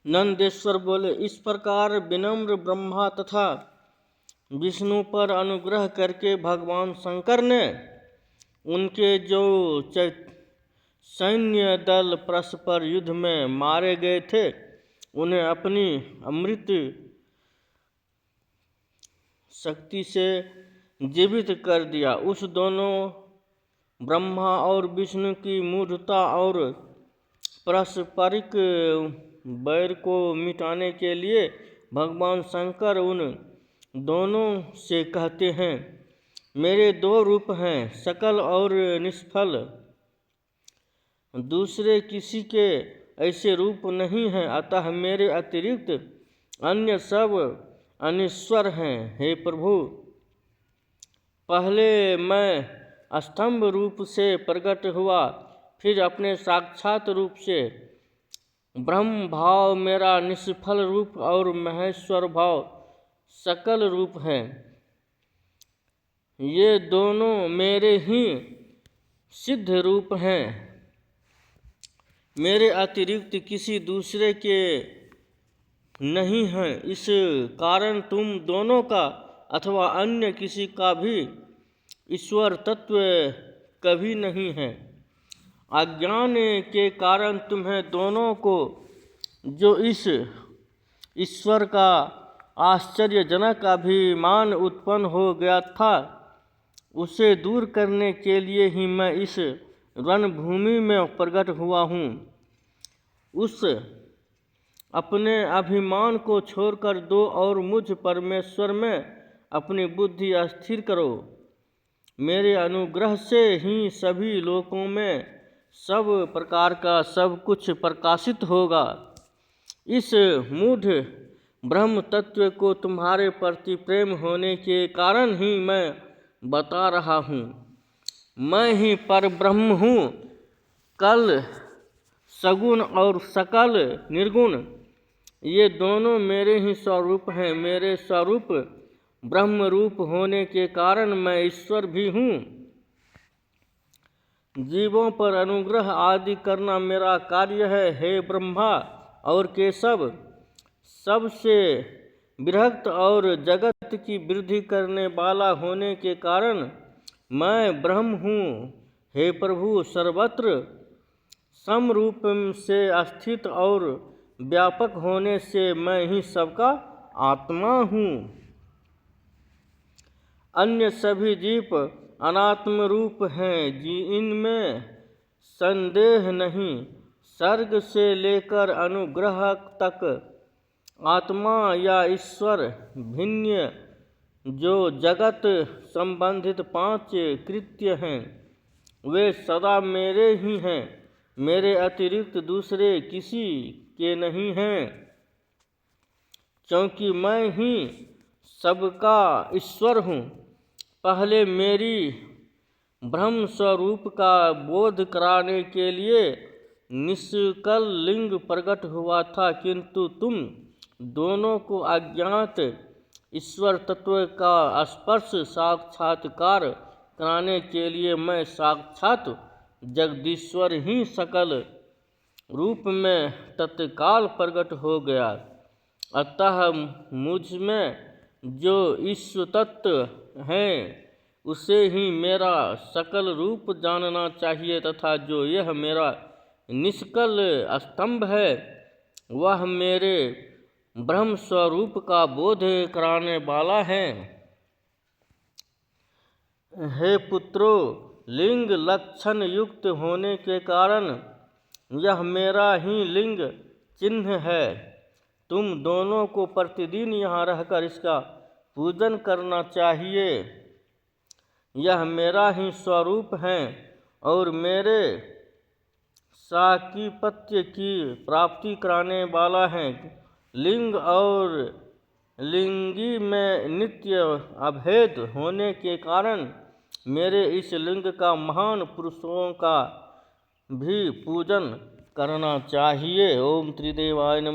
नंदेश्वर बोले, इस प्रकार विनम्र ब्रह्मा तथा विष्णु पर अनुग्रह करके भगवान शंकर ने उनके जो सैन्य दल परस्पर युद्ध में मारे गए थे उन्हें अपनी अमृत शक्ति से जीवित कर दिया। उस दोनों ब्रह्मा और विष्णु की मूढ़ता और पारस्परिक बैर को मिटाने के लिए भगवान शंकर उन दोनों से कहते हैं, मेरे दो रूप हैं, सकल और निष्फल। दूसरे किसी के ऐसे रूप नहीं हैं, अतः मेरे अतिरिक्त अन्य सब अनिश्वर हैं। हे प्रभु, पहले मैं स्तंभ रूप से प्रकट हुआ, फिर अपने साक्षात रूप से ब्रह्म भाव मेरा निष्फल रूप और महेश्वर भाव सकल रूप है। ये दोनों मेरे ही सिद्ध रूप हैं, मेरे अतिरिक्त किसी दूसरे के नहीं हैं। इस कारण तुम दोनों का अथवा अन्य किसी का भी ईश्वर तत्व कभी नहीं है। अज्ञान के कारण तुम्हें दोनों को जो इस ईश्वर का आश्चर्यजनक अभिमान उत्पन्न हो गया था, उसे दूर करने के लिए ही मैं इस रणभूमि में प्रकट हुआ हूँ। उस अपने अभिमान को छोड़कर दो और मुझ परमेश्वर में अपनी बुद्धि स्थिर करो। मेरे अनुग्रह से ही सभी लोकों में सब प्रकार का सब कुछ प्रकाशित होगा। इस मूढ़ ब्रह्म तत्व को तुम्हारे प्रति प्रेम होने के कारण ही मैं बता रहा हूँ। मैं ही परब्रह्म हूँ, कल सगुण और सकल निर्गुण, ये दोनों मेरे ही स्वरूप हैं। मेरे स्वरूप ब्रह्म रूप होने के कारण मैं ईश्वर भी हूँ। जीवों पर अनुग्रह आदि करना मेरा कार्य है। हे ब्रह्मा और केशव, सबसे विरक्त और जगत की वृद्धि करने वाला होने के कारण मैं ब्रह्म हूँ। हे प्रभु, सर्वत्र समरूप से स्थित और व्यापक होने से मैं ही सबका आत्मा हूँ। अन्य सभी जीव अनात्म रूप हैं, इनमें संदेह नहीं। सर्ग से लेकर अनुग्रह तक आत्मा या ईश्वर भिन्न जो जगत संबंधित 5 कृत्य हैं, वे सदा मेरे ही हैं। मेरे अतिरिक्त दूसरे किसी के नहीं हैं, क्योंकि मैं ही सबका ईश्वर हूँ। पहले मेरी ब्रह्म स्वरूप का बोध कराने के लिए निष्कल लिंग प्रकट हुआ था, किंतु तुम दोनों को अज्ञात ईश्वर तत्व का स्पर्श साक्षात्कार कराने के लिए मैं साक्षात जगदीश्वर ही सकल रूप में तत्काल प्रकट हो गया। अतः मुझ में जो ईश्वर तत्व है उसे ही मेरा सकल रूप जानना चाहिए, तथा जो यह मेरा निष्कल स्तंभ है वह मेरे ब्रह्म स्वरूप का बोध कराने वाला है। हे पुत्रों, लिंग लक्षण युक्त होने के कारण यह मेरा ही लिंग चिन्ह है। तुम दोनों को प्रतिदिन यहाँ रहकर इसका पूजन करना चाहिए। यह मेरा ही स्वरूप है और मेरे साकीपत्य की प्राप्ति कराने वाला है। लिंग और लिंगी में नित्य अभेद होने के कारण मेरे इस लिंग का महान पुरुषों का भी पूजन करना चाहिए। ओम त्रिदेवाय नमः।